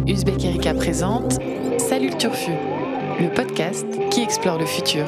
Uzbek Erika présente Salut le Turfu, le podcast qui explore le futur.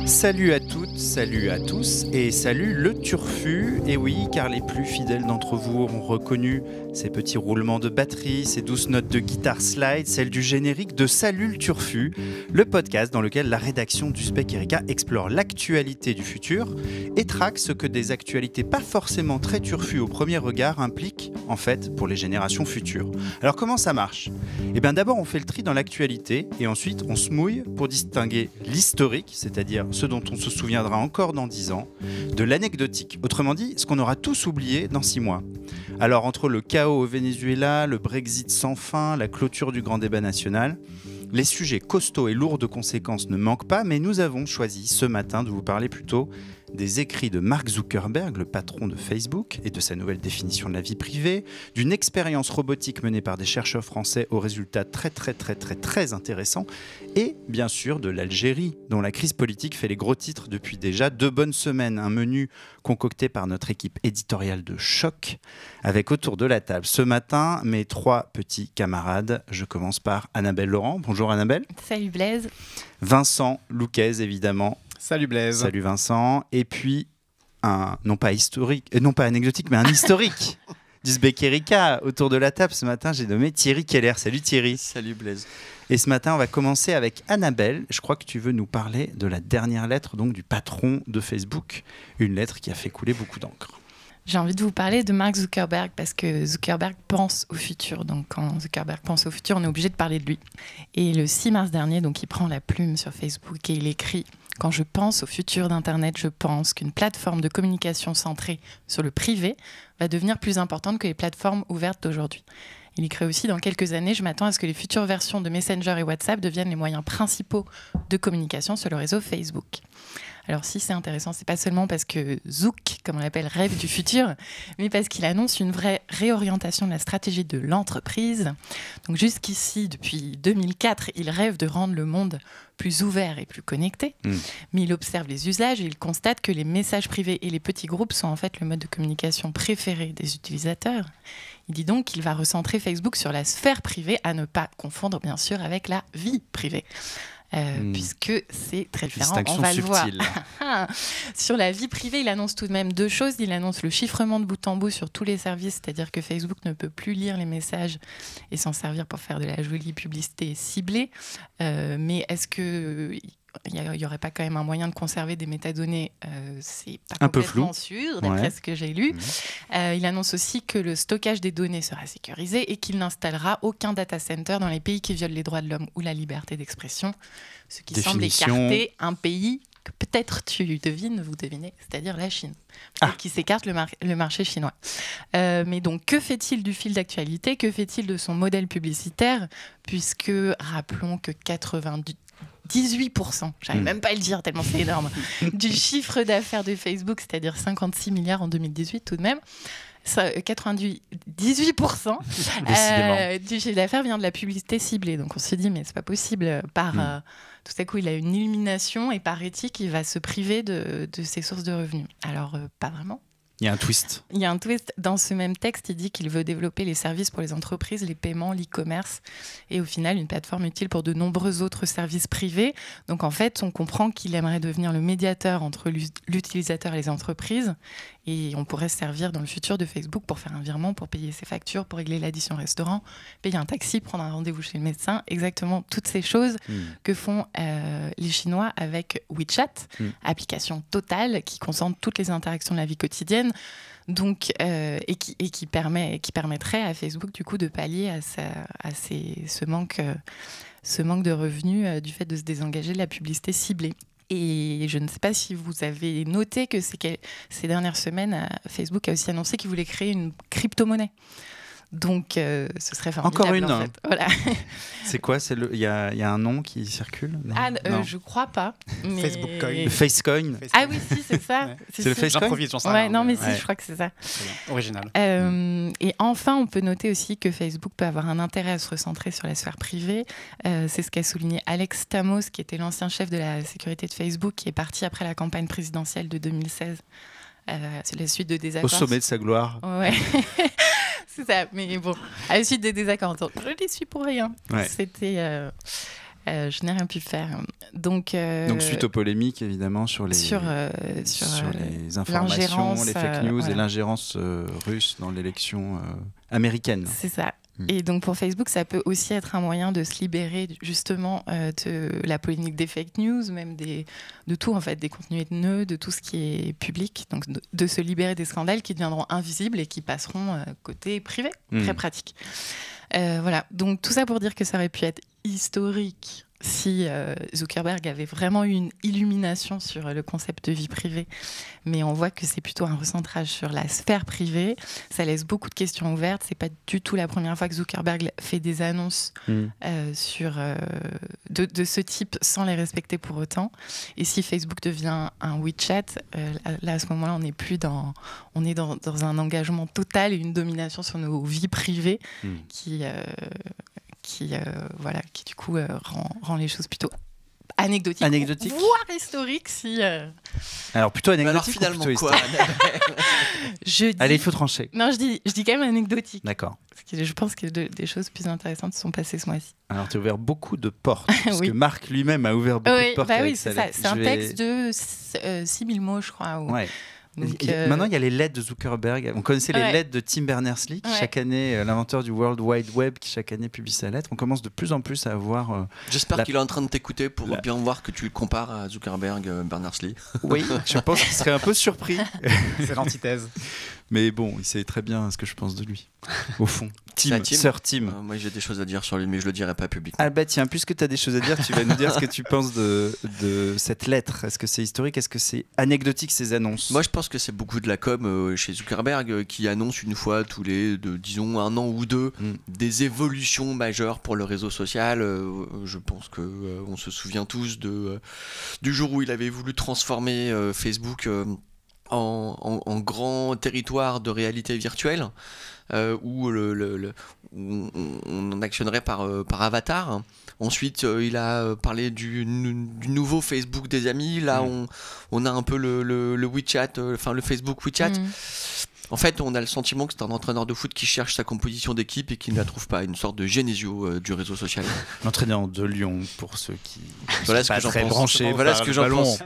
Salut à toutes, salut à tous et salut le Turfu. Et oui, car les plus fidèles d'entre vous auront reconnu ces petits roulements de batterie, ces douces notes de guitare slide, celles du générique de Salut le Turfu, le podcast dans lequel la rédaction d'Uzbek Erika explore l'actualité du futur et traque ce que des actualités pas forcément très turfues au premier regard impliquent en fait pour les générations futures. Alors comment ça marche ? Eh bien d'abord on fait le tri dans l'actualité et ensuite on se mouille pour distinguer l'historique, c'est-à-dire ce dont on se souviendra encore dans 10 ans, de l'anecdotique, autrement dit ce qu'on aura tous oublié dans 6 mois. Alors entre le chaos au Venezuela, le Brexit sans fin, la clôture du grand débat national, les sujets costauds et lourds de conséquences ne manquent pas, mais nous avons choisi ce matin de vous parler plutôt des écrits de Mark Zuckerberg, le patron de Facebook, et de sa nouvelle définition de la vie privée, d'une expérience robotique menée par des chercheurs français aux résultats très intéressants, et bien sûr de l'Algérie, dont la crise politique fait les gros titres depuis déjà 2 bonnes semaines. Un menu concocté par notre équipe éditoriale de choc, avec autour de la table ce matin mes 3 petits camarades. Je commence par Annabelle Laurent. Bonjour Annabelle. Salut Blaise. Vincent Louquez, évidemment. Salut Blaise. Salut Vincent. Et puis, non pas anecdotique, mais un historique d'Uzbek Erika. Autour de la table ce matin, j'ai nommé Thierry Keller. Salut Thierry. Salut Blaise. Et ce matin, on va commencer avec Annabelle. Je crois que tu veux nous parler de la dernière lettre donc, du patron de Facebook. Une lettre qui a fait couler beaucoup d'encre. J'ai envie de vous parler de Mark Zuckerberg parce que Zuckerberg pense au futur. Donc quand Zuckerberg pense au futur, on est obligé de parler de lui. Et le 6 mars dernier, donc, il prend la plume sur Facebook et il écrit « Quand je pense au futur d'Internet, je pense qu'une plateforme de communication centrée sur le privé va devenir plus importante que les plateformes ouvertes d'aujourd'hui. » Il écrit aussi « Dans quelques années, je m'attends à ce que les futures versions de Messenger et WhatsApp deviennent les moyens principaux de communication sur le réseau Facebook. » Alors si c'est intéressant, c'est pas seulement parce que Zouk, comme on l'appelle, rêve du futur, mais parce qu'il annonce une vraie réorientation de la stratégie de l'entreprise. Donc jusqu'ici, depuis 2004, il rêve de rendre le monde plus ouvert et plus connecté, mais il observe les usages et il constate que les messages privés et les petits groupes sont en fait le mode de communication préféré des utilisateurs. Il dit donc qu'il va recentrer Facebook sur la sphère privée, à ne pas confondre bien sûr avec la vie privée. Puisque c'est très différent, on va le voir. Sur la vie privée, il annonce tout de même 2 choses. Il annonce le chiffrement de bout en bout sur tous les services, c'est-à-dire que Facebook ne peut plus lire les messages et s'en servir pour faire de la jolie publicité ciblée. Mais est-ce que... il n'y aurait pas quand même un moyen de conserver des métadonnées, c'est pas un peu complètement flou. sûr, d'après ce que j'ai lu. Il annonce aussi que le stockage des données sera sécurisé et qu'il n'installera aucun data center dans les pays qui violent les droits de l'homme ou la liberté d'expression, ce qui semble écarter un pays que peut-être vous devinez, c'est-à-dire la Chine, qui s'écarte le marché chinois. Mais donc, que fait-il du fil d'actualité ? Que fait-il de son modèle publicitaire ? Puisque, rappelons que 18%, j'arrive même pas à le dire tellement c'est énorme, du chiffre d'affaires de Facebook, c'est-à-dire 56 milliards en 2018 tout de même, 18% du chiffre d'affaires vient de la publicité ciblée. Donc on se dit mais c'est pas possible, tout à coup il a une illumination et par éthique il va se priver de ses sources de revenus. Alors pas vraiment. Il y a un twist. Il y a un twist. Dans ce même texte, il dit qu'il veut développer les services pour les entreprises, les paiements, l'e-commerce et au final, une plateforme utile pour de nombreux autres services privés. Donc en fait, on comprend qu'il aimerait devenir le médiateur entre l'utilisateur et les entreprises et on pourrait se servir dans le futur de Facebook pour faire un virement, pour payer ses factures, pour régler l'addition au restaurant, payer un taxi, prendre un rendez-vous chez le médecin, exactement toutes ces choses que font les Chinois avec WeChat, application totale qui concentre toutes les interactions de la vie quotidienne. Donc, et qui permettrait à Facebook du coup de pallier à ce manque de revenus du fait de se désengager de la publicité ciblée. Et je ne sais pas si vous avez noté que ces dernières semaines, Facebook a aussi annoncé qu'il voulait créer une crypto-monnaie. Donc, ce serait formidable. Encore une. En fait. Voilà. C'est quoi? Il y a un nom qui circule? Non. Je crois pas. Mais... Facebook Coin. Le Facecoin. Ah oui, si, c'est ça. Ouais. Si, C'est le si. Facecoin. J'improvise, j'en sais Ouais, rien, non, mais ouais. si, je crois que c'est ça. Très bien. Original. Et enfin, on peut noter aussi que Facebook peut avoir un intérêt à se recentrer sur la sphère privée. C'est ce qu'a souligné Alex Stamos, qui était l'ancien chef de la sécurité de Facebook, qui est parti après la campagne présidentielle de 2016. C'est la suite de désaccords. Au sommet de sa gloire. Ouais. C'est ça. Mais bon, à la suite des désaccords, je les suis pour rien. Ouais. C'était... je n'ai rien pu faire. Donc suite aux polémiques, évidemment, sur les informations, l'ingérence, les fake news voilà. et l'ingérence russe dans l'élection américaine. C'est ça. Et donc pour Facebook, ça peut aussi être un moyen de se libérer justement de la polémique des fake news, même de tout en fait, des contenus haineux, de tout ce qui est public, donc de se libérer des scandales qui deviendront invisibles et qui passeront côté privé, très pratique. Voilà, donc tout ça pour dire que ça aurait pu être historique si Zuckerberg avait vraiment eu une illumination sur le concept de vie privée. Mais on voit que c'est plutôt un recentrage sur la sphère privée. Ça laisse beaucoup de questions ouvertes. C'est pas du tout la première fois que Zuckerberg fait des annonces sur, de ce type sans les respecter pour autant. Et si Facebook devient un WeChat, là à ce moment-là, on est dans un engagement total et une domination sur nos vies privées qui du coup rend les choses plutôt anecdotiques, voire historiques si. Alors plutôt anecdotique. Alors finalement ou plutôt quoi? Allez, il faut trancher. Non, je dis quand même anecdotique. D'accord. Parce que je pense que des choses plus intéressantes se sont passées ce mois-ci. Alors tu as ouvert beaucoup de portes, parce Oui. que Marc lui-même a ouvert beaucoup de portes. Avec c'est sa ça. lettre. C'est un texte de 6000 mots, je crois. Ouais. Donc, Maintenant, il y a les lettres de Zuckerberg. On connaissait les lettres de Tim Berners-Lee, qui chaque année, l'inventeur du World Wide Web, qui chaque année publie sa lettre. On commence de plus en plus à avoir. J'espère qu'il est en train de t'écouter pour bien voir que tu le compares à Zuckerberg, Berners-Lee. Oui, je pense qu'il serait un peu surpris. C'est l'antithèse. Mais bon, il sait très bien ce que je pense de lui, au fond. Sir Tim. Moi, j'ai des choses à dire sur lui, mais je le dirai pas publiquement. Ah bah tiens, puisque tu as des choses à dire, tu vas nous dire ce que tu penses de cette lettre. Est-ce que c'est historique? Est-ce que c'est anecdotique, ces annonces? Moi, je pense que c'est beaucoup de la com chez Zuckerberg qui annonce une fois tous les, disons, un an ou deux, des évolutions majeures pour le réseau social. Je pense qu'on se souvient tous du jour où il avait voulu transformer Facebook en grand territoire de réalité virtuelle. Où on actionnerait par avatar. Ensuite, il a parlé du nouveau Facebook des amis. Là, on a un peu le WeChat, le Facebook WeChat. En fait, on a le sentiment que c'est un entraîneur de foot qui cherche sa composition d'équipe et qui ne la trouve pas, une sorte de Genesio du réseau social. L'entraîneur de Lyon, pour ceux qui voilà sont pas très branchés. Voilà ce que j'en pense.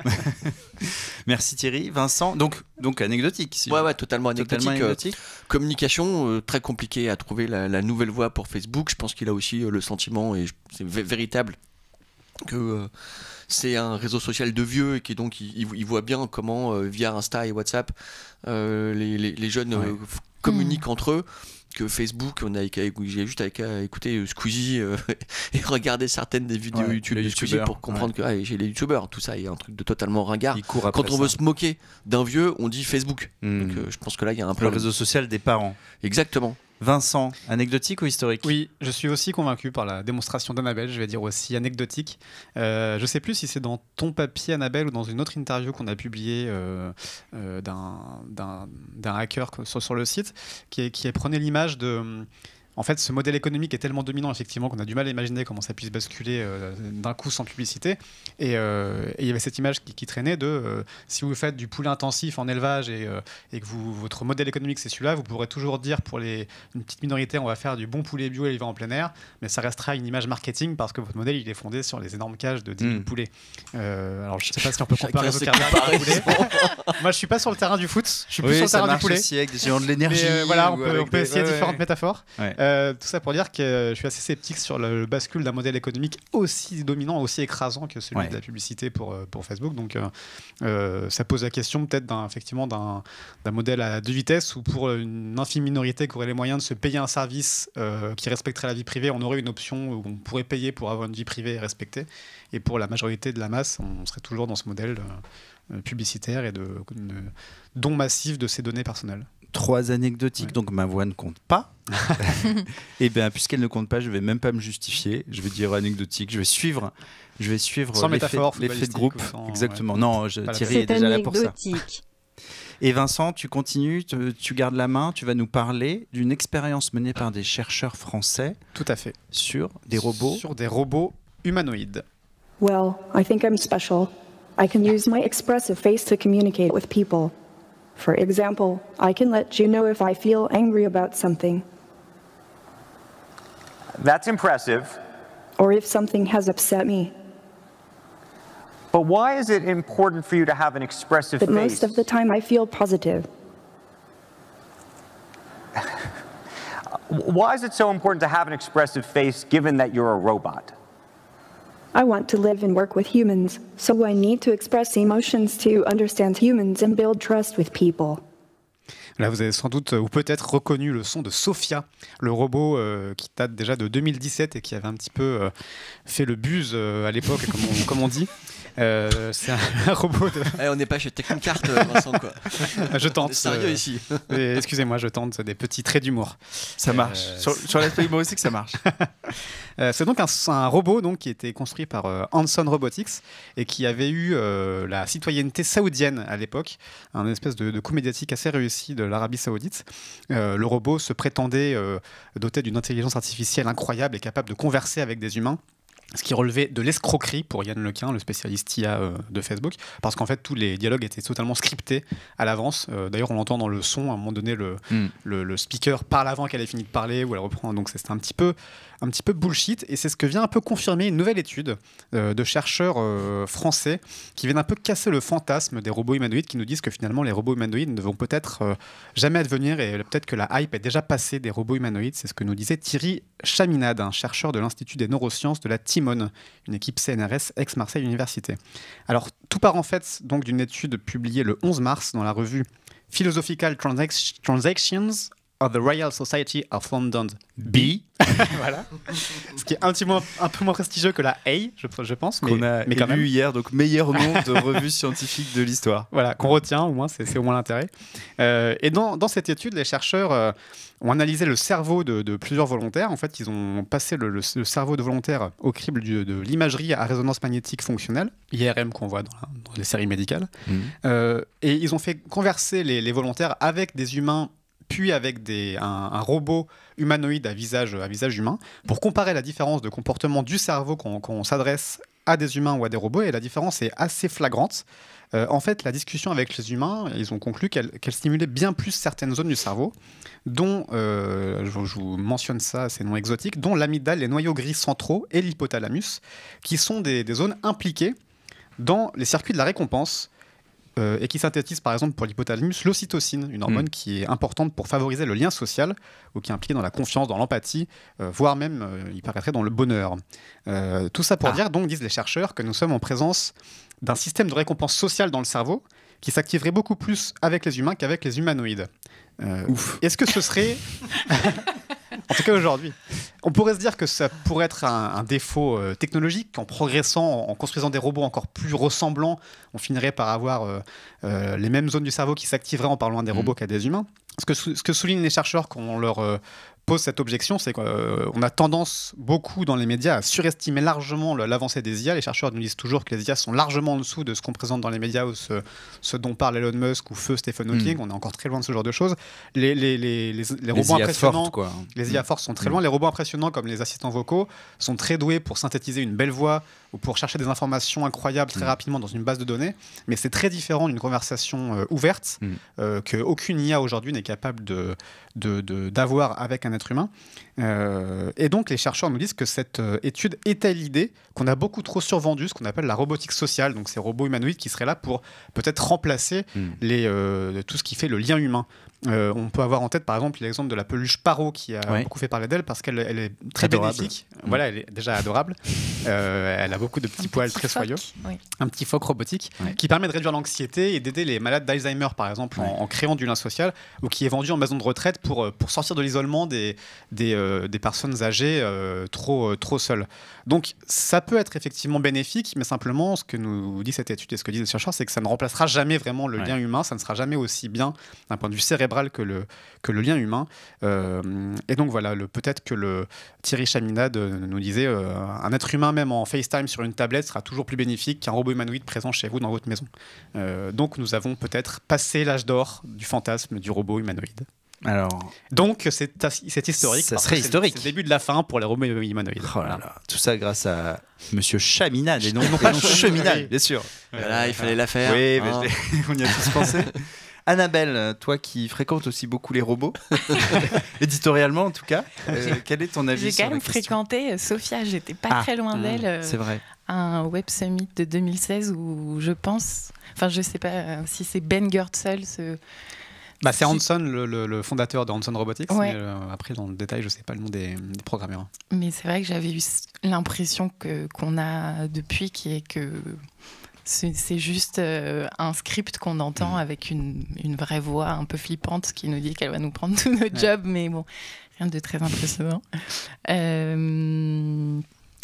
Merci Thierry. Vincent, donc anecdotique. Ouais, totalement anecdotique. Communication, très compliqué à trouver la nouvelle voie pour Facebook. Je pense qu'il a aussi le sentiment, et c'est véritable, que c'est un réseau social de vieux et qui donc il voit bien comment via Insta et WhatsApp les jeunes communiquent entre eux. Que Facebook, j'ai juste à écouter Squeezie et regarder certaines des vidéos YouTube de Squeezie pour comprendre que j'ai les youtubeurs, tout ça, il y a un truc de totalement ringard. Quand on veut se moquer d'un vieux, on dit Facebook. Donc je pense que là il y a un peu le réseau social des parents. Exactement. Vincent, anecdotique ou historique? Oui, je suis aussi convaincu par la démonstration d'Annabelle, je vais dire aussi anecdotique. Je ne sais plus si c'est dans ton papier, Annabelle, ou dans une autre interview qu'on a publiée d'un hacker sur le site, qui prenait l'image de... En fait, ce modèle économique est tellement dominant, effectivement, qu'on a du mal à imaginer comment ça puisse basculer d'un coup sans publicité. Et il y avait cette image qui traînait de si vous faites du poulet intensif en élevage et que votre modèle économique c'est celui-là, vous pourrez toujours dire pour une petite minorité, on va faire du bon poulet bio élevé en plein air, mais ça restera une image marketing parce que votre modèle il est fondé sur les énormes cages de 10 000 poulets. Alors je ne sais pas si on peut comparer Zuckerberg au poulet. Moi, je suis pas sur le terrain du foot, je suis plus sur le terrain du poulet. Aussi avec des géants de l'énergie. Voilà, on peut essayer différentes métaphores. Tout ça pour dire que je suis assez sceptique sur le bascule d'un modèle économique aussi dominant, aussi écrasant que celui de la publicité pour Facebook. Donc ça pose la question peut-être d'un modèle à deux vitesses où pour une infime minorité qui aurait les moyens de se payer un service qui respecterait la vie privée, on aurait une option où on pourrait payer pour avoir une vie privée respectée. Et pour la majorité de la masse, on serait toujours dans ce modèle publicitaire et de don massif de ses données personnelles. 3 anecdotiques, donc ma voix ne compte pas. Et bien, puisqu'elle ne compte pas, je vais même pas me justifier. Je vais dire anecdotique. Je vais suivre l'effet de groupe. Exactement. Ouais. Non, Thierry est déjà là pour ça. Et Vincent, tu continues, tu gardes la main. Tu vas nous parler d'une expérience menée par des chercheurs français. Tout à fait. Sur des robots. Sur des robots humanoïdes. Well, I think I'm special. I can use my expressive face to communicate with people. For example, I can let you know if I feel angry about something. That's impressive. Or if something has upset me. But why is it important for you to have an expressive face? But most of the time I feel positive. Why is it so important to have an expressive face given that you're a robot? I want to live and work with humans, so I need to express emotions to understand humans and build trust with people. Là, vous avez sans doute ou peut-être reconnu le son de Sophia, le robot qui date déjà de 2017 et qui avait un petit peu fait le buzz à l'époque, comme on dit. C'est un robot de... on n'est pas chez Technicart, Vincent, quoi. Je tente. On est sérieux ici. Excusez-moi, je tente des petits traits d'humour. Ça marche. Sur l'aspect humoristique, ça marche. C'est donc un robot donc, qui était construit par Hanson Robotics et qui avait eu la citoyenneté saoudienne à l'époque, un espèce de coup médiatique assez réussi de l'Arabie Saoudite. Le robot se prétendait doté d'une intelligence artificielle incroyable et capable de converser avec des humains. Ce qui relevait de l'escroquerie pour Yann Lequin, le spécialiste IA de Facebook, parce qu'en fait tous les dialogues étaient totalement scriptés à l'avance. D'ailleurs, on l'entend dans le son, à un moment donné, le speaker parle avant qu'elle ait fini de parler, ou elle reprend. Donc c'était un petit peu bullshit, et c'est ce que vient un peu confirmer une nouvelle étude de chercheurs français qui viennent un peu casser le fantasme des robots humanoïdes, qui nous disent que finalement les robots humanoïdes ne vont peut-être jamais advenir, et peut-être que la hype est déjà passée des robots humanoïdes. C'est ce que nous disait Thierry Chaminade, un chercheur de l'Institut des neurosciences de la Timone, une équipe CNRS ex-Marseille Université. Alors tout part en fait donc d'une étude publiée le 11 mars dans la revue Philosophical Transactions of the Royal Society of London B. Voilà. Ce qui est un peu moins prestigieux que la A, je pense. Qu'on a quand même hier, donc meilleur nom de revue scientifique de l'histoire. Voilà, qu'on retient, au moins, c'est au moins l'intérêt. Et dans cette étude, les chercheurs ont analysé le cerveau de plusieurs volontaires. En fait, ils ont passé le cerveau de volontaires au crible de l'imagerie à résonance magnétique fonctionnelle, IRM, qu'on voit dans les séries médicales. Et ils ont fait converser les volontaires avec des humains, puis avec un robot humanoïde à visage humain, pour comparer la différence de comportement du cerveau qu'on s'adresse à des humains ou à des robots, et la différence est assez flagrante. En fait, la discussion avec les humains, ils ont conclu qu'elle stimulait bien plus certaines zones du cerveau, dont, je vous mentionne ça, ces noms exotiques, dont l'amygdale, les noyaux gris centraux et l'hypothalamus, qui sont des zones impliquées dans les circuits de la récompense, et qui synthétise par exemple pour l'hypothalamus l'ocytocine, une hormone qui est importante pour favoriser le lien social, ou qui est impliquée dans la confiance, dans l'empathie, voire même, il paraîtrait, dans le bonheur. Tout ça pour dire, donc, disent les chercheurs, que nous sommes en présence d'un système de récompense sociale dans le cerveau qui s'activerait beaucoup plus avec les humains qu'avec les humanoïdes. Est-ce que ce serait... En tout cas aujourd'hui, on pourrait se dire que ça pourrait être un défaut technologique, qu'en progressant, en construisant des robots encore plus ressemblants, on finirait par avoir les mêmes zones du cerveau qui s'activeraient en parlant à des robots qu'à des humains. Ce que soulignent les chercheurs quand on leur pose cette objection, c'est qu'on a tendance beaucoup dans les médias à surestimer largement l'avancée des IA. Les chercheurs nous disent toujours que les IA sont largement en dessous de ce qu'on présente dans les médias, ou ce dont parle Elon Musk ou feu Stephen Hawking. On est encore très loin de ce genre de choses. Les robots impressionnants, les IA fortes sont très loin. Les robots impressionnants comme les assistants vocaux sont très doués pour synthétiser une belle voix ou pour chercher des informations incroyables très rapidement dans une base de données. Mais c'est très différent d'une conversation ouverte qu'aucune IA aujourd'hui n'est capable d'avoir avec un être humain. Et donc les chercheurs nous disent que cette étude étaye l'idée qu'on a beaucoup trop survendu ce qu'on appelle la robotique sociale, donc ces robots humanoïdes qui seraient là pour peut-être remplacer tout ce qui fait le lien humain. On peut avoir en tête par exemple l'exemple de la peluche Paro qui a beaucoup fait parler d'elle parce qu'elle est très bénéfique. Voilà, elle est déjà adorable. Elle a beaucoup de petits poils très soyeux. Un petit phoque robotique qui permet de réduire l'anxiété et d'aider les malades d'Alzheimer par exemple en créant du lien social, ou qui est vendu en maison de retraite pour sortir de l'isolement des personnes âgées trop seules. Donc ça peut être effectivement bénéfique, mais simplement ce que nous dit cette étude et ce que disent les chercheurs, c'est que ça ne remplacera jamais vraiment le lien humain, ça ne sera jamais aussi bien d'un point de vue cérébral cérébral que le lien humain. Et donc voilà, peut-être que Thierry Chaminade nous disait un être humain, même en FaceTime sur une tablette, sera toujours plus bénéfique qu'un robot humanoïde présent chez vous dans votre maison. Donc nous avons peut-être passé l'âge d'or du fantasme du robot humanoïde. Alors, donc c'est historique. Ça serait historique. C'est le début de la fin pour les robots humanoïdes. Oh là là. Tout ça grâce à Monsieur Chaminade et non pas Cheminade, bien sûr. Voilà, il fallait la faire. Oui, mais on y a tous pensé. Annabelle, toi qui fréquentes aussi beaucoup les robots, éditorialement en tout cas, quel est ton avis sur la question ? J'ai quand même fréquenté Sophia, j'étais pas très loin d'elle. C'est vrai. Un Web Summit de 2016 où je pense, enfin je sais pas si c'est Ben Goertzel, c'est Hanson, le fondateur de Hanson Robotics. Ouais. Mais, après, dans le détail, je sais pas le nom des programmeurs. Mais c'est vrai que j'avais eu l'impression qu'on a depuis, qui est que c'est juste un script qu'on entend avec une vraie voix un peu flippante qui nous dit qu'elle va nous prendre tous nos jobs, mais bon, rien de très impressionnant.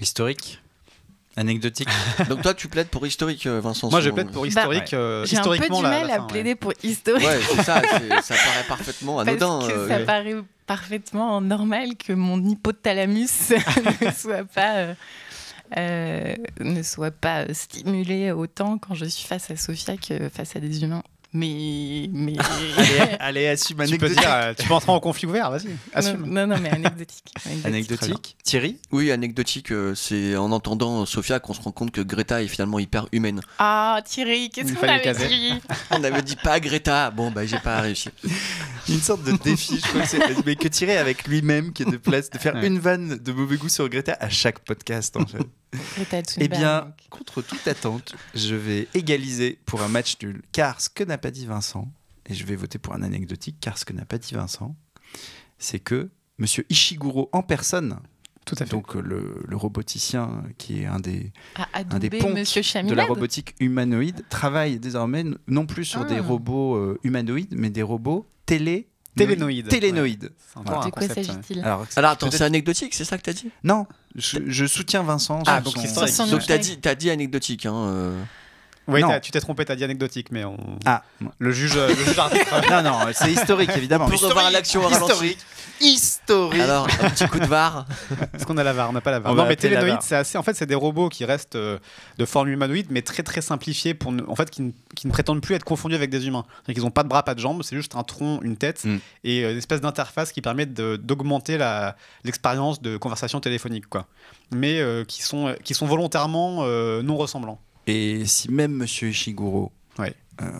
Historique ? Anecdotique. Donc toi tu plaides pour historique, Vincent. Moi je plaide pour historique. J'ai un peu du mal à plaider pour historique. Ouais, c'est ça, ça paraît parfaitement anodin. Parce que ça paraît parfaitement normal que mon hypothalamus ne soit pas stimulé autant quand je suis face à Sophia que face à des humains. Mais... allez, assume anecdotique. Tu peux entrer en conflit ouvert, vas-y, assume. Non, mais anecdotique. Anecdotique. Thierry ? Oui, anecdotique, c'est en entendant Sophia qu'on se rend compte que Greta est finalement hyper humaine. Ah, Thierry, qu'est-ce qu'on avait dit ? On avait dit pas Greta, bon, j'ai pas réussi. Une sorte de défi, je crois mais que Thierry avec lui-même, qui est de place, de faire une vanne de mauvais goût sur Greta à chaque podcast, en fait. Eh bien, contre toute attente, je vais égaliser pour un match nul. Car ce que n'a pas dit Vincent, et je vais voter pour un anecdotique, car ce que n'a pas dit Vincent, c'est que Monsieur Ishiguro en personne, tout à fait. Donc le roboticien qui est un des ponts de la robotique humanoïde, travaille désormais non plus sur des robots humanoïdes, mais des robots télénoïdes. De quoi s'agit-il ? Alors attends, c'est anecdotique, c'est ça que t'as dit ? Non, je soutiens Vincent. Donc c'est donc t'as dit anecdotique. Oui, tu t'es trompé, t'as dit anecdotique, mais le juge arbitre. Non, c'est historique évidemment. On peut revoir l'action historique. Alors un petit coup de VAR. Parce qu'on a la VAR, on n'a pas la VAR. Non, mais télénoïdes, c'est des robots qui restent de forme humanoïde, mais très très simplifiés qui ne prétendent plus être confondus avec des humains. C'est-à-dire qu'ils n'ont pas de bras, pas de jambes, c'est juste un tronc, une tête et une espèce d'interface qui permet d'augmenter l'expérience de conversation téléphonique, quoi. Mais qui sont volontairement non ressemblants. Et si même Monsieur Ishiguro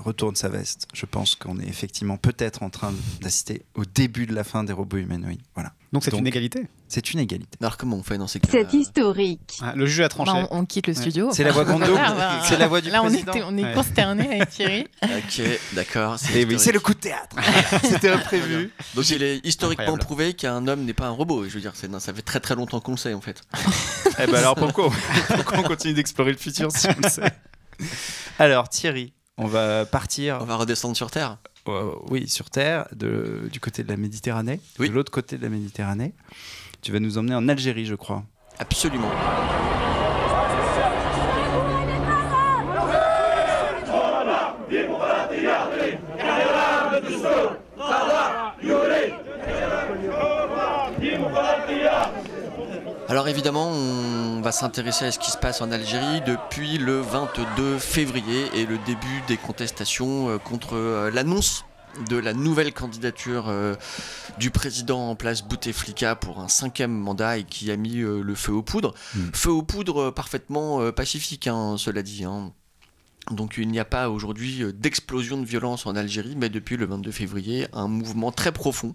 retourne sa veste, je pense qu'on est effectivement peut-être en train d'assister au début de la fin des robots humanoïdes. Voilà. Donc c'est une égalité. C'est une égalité. Alors comment on fait dans ces cas ? C'est historique. Le juge a tranché. On quitte le studio. C'est la voix Gondo. C'est la voix du président. Là on est consterné avec Thierry. Ok, d'accord. C'est le coup de théâtre. C'était imprévu. Donc il est historiquement prouvé qu'un homme n'est pas un robot. Je veux dire, ça fait très très longtemps qu'on le sait en fait. Alors pourquoi on continue d'explorer le futur si on le sait ? Alors Thierry, on va partir. On va redescendre sur Terre. Oui, sur Terre, du côté de la Méditerranée, de l'autre côté de la Méditerranée. Tu vas nous emmener en Algérie, je crois. Absolument. Alors évidemment, on va s'intéresser à ce qui se passe en Algérie depuis le 22 février et le début des contestations contre l'annonce de la nouvelle candidature du président en place Bouteflika pour un 5e mandat et qui a mis le feu aux poudres. Feu aux poudres parfaitement pacifique, cela dit. Donc il n'y a pas aujourd'hui d'explosion de violence en Algérie, mais depuis le 22 février, un mouvement très profond.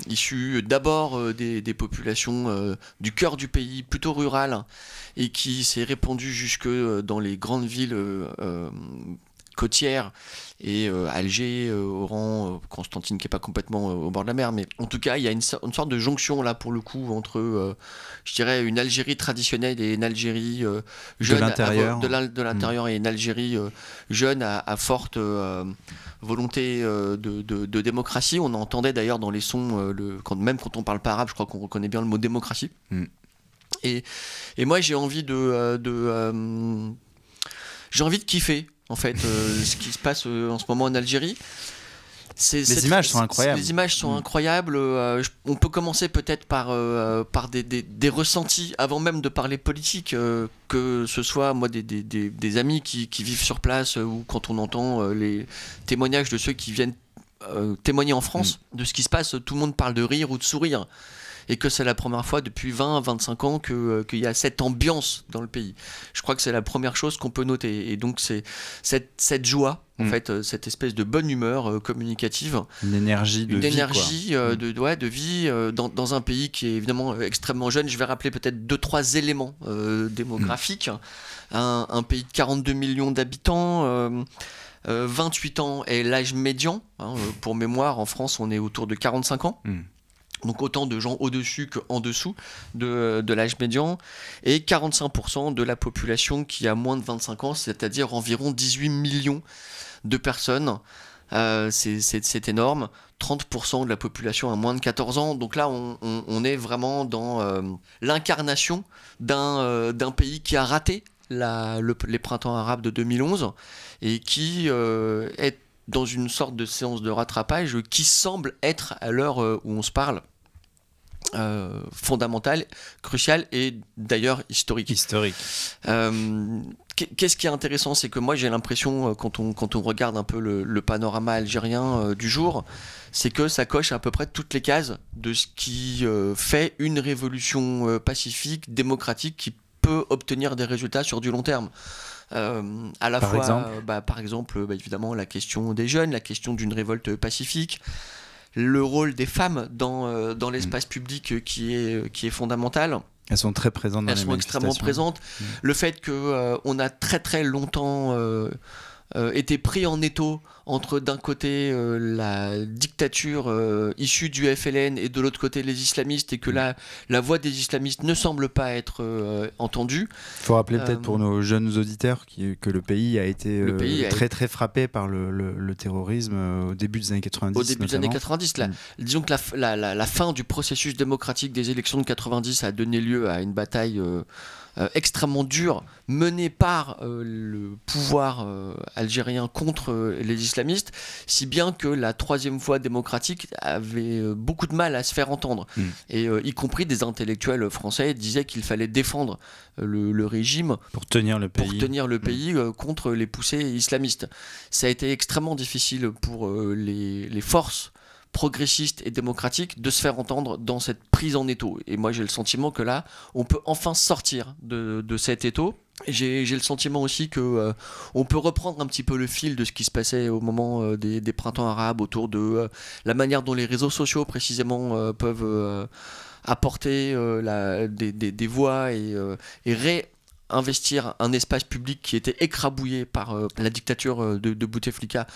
Issu d'abord des populations du cœur du pays, plutôt rural, et qui s'est répandu jusque dans les grandes villes côtières, et Alger, Oran, Constantine qui n'est pas complètement au bord de la mer, mais en tout cas il y a une sorte de jonction là pour le coup entre je dirais une Algérie traditionnelle et une Algérie jeune de l'intérieur et une Algérie jeune à forte volonté de démocratie. On entendait d'ailleurs dans les sons, même quand on parle pas arabe, je crois qu'on reconnaît bien le mot démocratie. Et moi j'ai envie de kiffer en fait ce qui se passe en ce moment en Algérie. Les images sont incroyables. Les images sont incroyables. On peut commencer peut-être par des ressentis avant même de parler politique, que ce soit moi des amis qui vivent sur place, ou quand on entend les témoignages de ceux qui viennent témoigner en France de ce qui se passe, tout le monde parle de rire ou de sourire. Et que c'est la première fois depuis 20-25 ans qu'il y a cette ambiance dans le pays. Je crois que c'est la première chose qu'on peut noter. Et donc c'est cette joie, en fait, cette espèce de bonne humeur communicative. Une énergie de vie. De vie dans un pays qui est évidemment extrêmement jeune. Je vais rappeler peut-être 2-3 éléments démographiques. Un pays de 42 millions d'habitants. 28 ans est l'âge médian. Pour mémoire, en France, on est autour de 45 ans. Donc autant de gens au-dessus qu'en dessous de l'âge médian, et 45% de la population qui a moins de 25 ans, c'est-à-dire environ 18 millions de personnes. C'est énorme. 30% de la population a moins de 14 ans. Donc là, on est vraiment dans l'incarnation d'un pays qui a raté les printemps arabes de 2011 et qui est dans une sorte de séance de rattrapage qui semble être, à l'heure où on se parle, fondamentale, cruciale et d'ailleurs historique. Qu'est-ce qui est intéressant, c'est que moi j'ai l'impression, quand on regarde un peu le panorama algérien du jour, c'est que ça coche à peu près toutes les cases de ce qui fait une révolution pacifique, démocratique, qui peut obtenir des résultats sur du long terme. À la fois, par exemple, évidemment, la question des jeunes, la question d'une révolte pacifique, le rôle des femmes dans l'espace public qui est fondamental. Elles sont très présentes dans les manifestations. Elles sont extrêmement présentes. Le fait qu'on a très très longtemps été pris en étau entre d'un côté la dictature issue du FLN et de l'autre côté les islamistes, et que la voix des islamistes ne semble pas être entendue. Il faut rappeler peut-être pour nos jeunes auditeurs que le pays a été très très frappé par le terrorisme au début des années 90. Au début des années 90, disons que la fin du processus démocratique des élections de 90 a donné lieu à une bataille extrêmement dure menée par le pouvoir algérien contre les islamistes, si bien que la troisième voie démocratique avait beaucoup de mal à se faire entendre. Et y compris des intellectuels français disaient qu'il fallait défendre le régime pour tenir le pays, contre les poussées islamistes. Ça a été extrêmement difficile pour les forces progressistes et démocratiques de se faire entendre dans cette prise en étau. Et moi j'ai le sentiment que là on peut enfin sortir de cet étau. J'ai le sentiment aussi que on peut reprendre un petit peu le fil de ce qui se passait au moment des printemps arabes, autour de la manière dont les réseaux sociaux précisément peuvent apporter des voix et réinvestir un espace public qui était écrabouillé par la dictature de Bouteflika.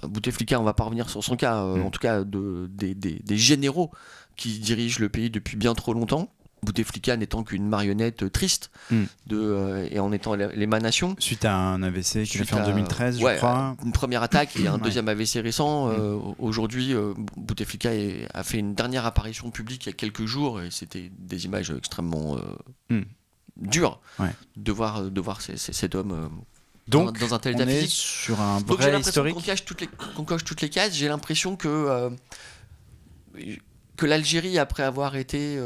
Bouteflika, on va pas revenir sur son cas, en tout cas des généraux qui dirigent le pays depuis bien trop longtemps. Bouteflika n'étant qu'une marionnette triste et en étant l'émanation. Suite à un AVC qu'il a fait en 2013, je crois. Une première attaque et un deuxième AVC récent. Aujourd'hui, Bouteflika a fait une dernière apparition publique il y a quelques jours, et c'était des images extrêmement dures de voir cet homme. Donc, dans un tel on état est physique. Sur un vrai historique. Qu'on coche toutes les cases. J'ai l'impression que l'Algérie, après avoir été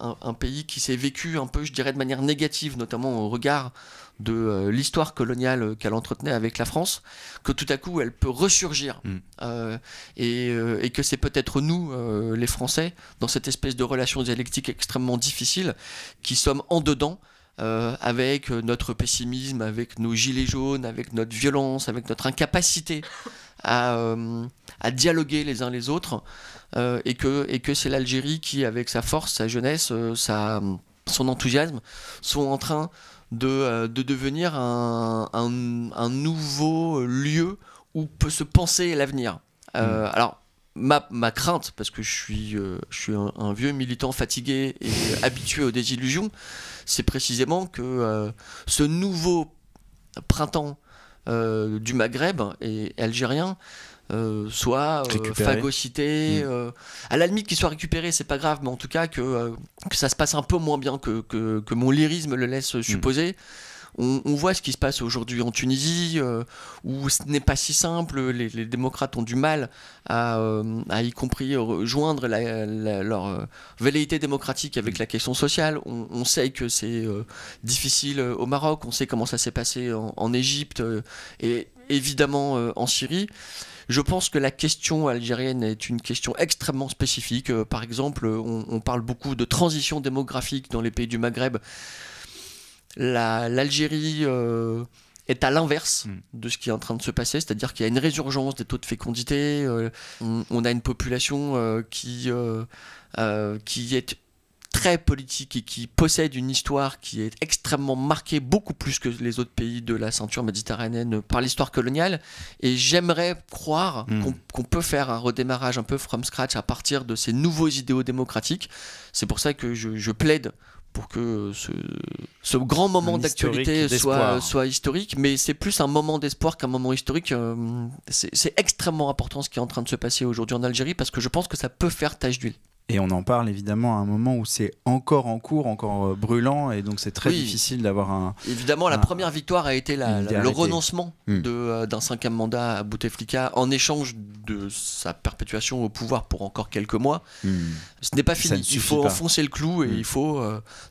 un pays qui s'est vécu un peu, je dirais, de manière négative, notamment au regard de l'histoire coloniale qu'elle entretenait avec la France, que tout à coup elle peut ressurgir et que c'est peut-être nous, les Français, dans cette espèce de relation dialectique extrêmement difficile, qui sommes en dedans. Avec notre pessimisme, avec nos gilets jaunes, avec notre violence, avec notre incapacité à dialoguer les uns les autres, et que c'est l'Algérie qui, avec sa force, sa jeunesse, son enthousiasme, sont en train de devenir un nouveau lieu où peut se penser l'avenir. Alors, ma crainte, parce que je suis un vieux militant fatigué et habitué aux désillusions, c'est précisément que ce nouveau printemps du Maghreb et algérien soit phagocyté, à la limite qu'il soit récupéré, c'est pas grave, mais en tout cas que ça se passe un peu moins bien que mon lyrisme le laisse supposer. On voit ce qui se passe aujourd'hui en Tunisie, où ce n'est pas si simple. Les démocrates ont du mal à y compris joindre leur velléité démocratique avec la question sociale. On sait que c'est difficile au Maroc, on sait comment ça s'est passé en Égypte et évidemment en Syrie. Je pense que la question algérienne est une question extrêmement spécifique. Par exemple, on parle beaucoup de transition démographique dans les pays du Maghreb. L'Algérie est à l'inverse de ce qui est en train de se passer, c'est-à-dire qu'il y a une résurgence des taux de fécondité, on a une population qui est très politique et qui possède une histoire qui est extrêmement marquée, beaucoup plus que les autres pays de la ceinture méditerranéenne, par l'histoire coloniale. Et j'aimerais croire qu'on peut faire un redémarrage un peu from scratch à partir de ces nouveaux idéaux démocratiques. C'est pour ça que je plaide pour que ce grand moment d'actualité soit historique, mais c'est plus un moment d'espoir qu'un moment historique. C'est extrêmement important ce qui est en train de se passer aujourd'hui en Algérie, parce que je pense que ça peut faire tache d'huile. Et on en parle évidemment à un moment où c'est encore en cours, encore brûlant, et donc c'est très difficile d'avoir un... Évidemment, la première victoire a été le renoncement d'un 5e mandat à Bouteflika en échange de sa perpétuation au pouvoir pour encore quelques mois. Ce n'est pas fini, il faut enfoncer le clou et il faut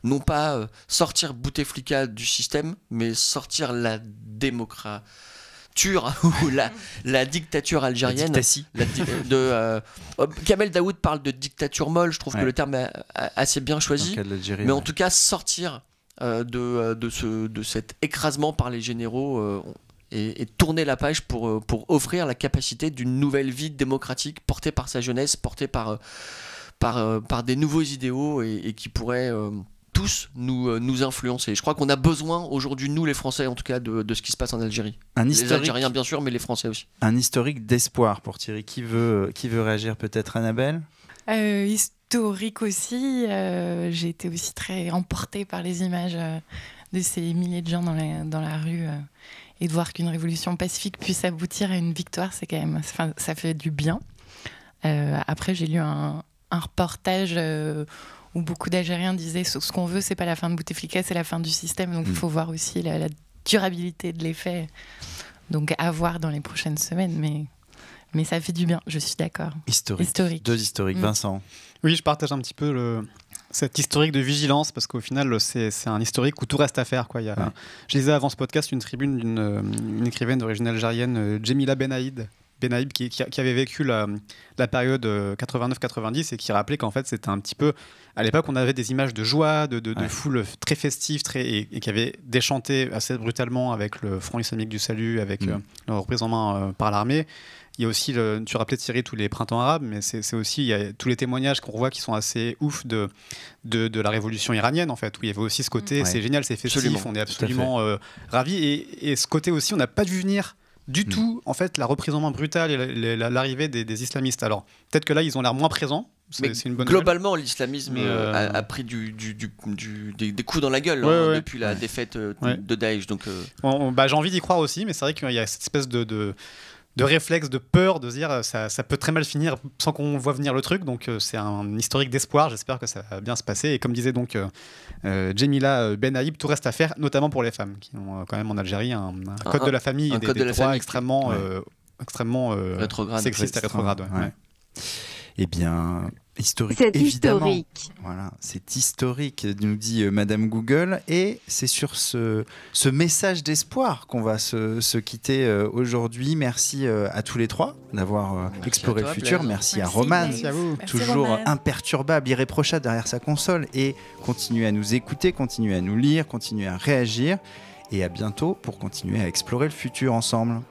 non pas sortir Bouteflika du système, mais sortir la démocratie ou la dictature algérienne. Kamel Daoud parle de dictature molle, je trouve que le terme est assez bien choisi, mais en tout cas sortir de cet écrasement par les généraux et tourner la page pour offrir la capacité d'une nouvelle vie démocratique portée par sa jeunesse, portée par des nouveaux idéaux et qui pourraient tous nous influencer. Je crois qu'on a besoin aujourd'hui, nous les Français en tout cas, de ce qui se passe en Algérie. Les Algériens bien sûr, mais les Français aussi. Un historique d'espoir pour Thierry. Qui veut réagir peut-être, Annabelle? Historique aussi. J'ai été aussi très emportée par les images de ces milliers de gens dans la rue et de voir qu'une révolution pacifique puisse aboutir à une victoire, c'est quand même, ça fait du bien. Après, j'ai lu un reportage où beaucoup d'Algériens disaient ce qu'on veut, c'est pas la fin de Bouteflika, c'est la fin du système. Donc il faut voir aussi la durabilité de l'effet. Donc à voir dans les prochaines semaines, mais ça fait du bien, je suis d'accord. Historique. Deux historiques. Vincent? Oui, je partage un petit peu cet historique de vigilance, parce qu'au final, c'est un historique où tout reste à faire, quoi. Je lisais avant ce podcast une tribune d'une écrivaine d'origine algérienne, Djemila Benaïb, qui avait vécu la période 89-90 et qui rappelait qu'en fait c'était un petit peu, à l'époque on avait des images de joie, de foule très festive et qui avait déchanté assez brutalement avec le Front islamique du salut, avec leur reprise en main par l'armée. Il y a aussi, tu rappelais Thierry, tous les printemps arabes, mais c'est aussi il y a tous les témoignages qu'on voit qui sont assez ouf de la révolution iranienne, en fait, où il y avait aussi ce côté, c'est génial, c'est festif, absolument. On est absolument ravis, et ce côté aussi, on n'a pas vu venir du tout, en fait, la reprise en main brutale et l'arrivée des islamistes. Alors, peut-être que là, ils ont l'air moins présents. C'est une bonne globalement, l'islamisme a pris des coups dans la gueule depuis la défaite de Daesh. Donc, j'ai envie d'y croire aussi, mais c'est vrai qu'il y a cette espèce de réflexe, de peur, de se dire ça peut très mal finir sans qu'on voit venir le truc. Donc c'est un historique d'espoir, j'espère que ça va bien se passer. Et comme disait donc Djemila Benaïb, tout reste à faire, notamment pour les femmes, qui ont quand même en Algérie un code de la famille et des droits extrêmement sexistes et rétrogrades. Eh bien, historique, c'est évidemment. Historique. Voilà, c'est historique, nous dit Madame Google. Et c'est sur ce message d'espoir qu'on va se quitter aujourd'hui. Merci à tous les trois d'avoir exploré le futur. Merci à Romane, toujours imperturbable, irréprochable derrière sa console. Et continuez à nous écouter, continuez à nous lire, continuez à réagir. Et à bientôt pour continuer à explorer le futur ensemble.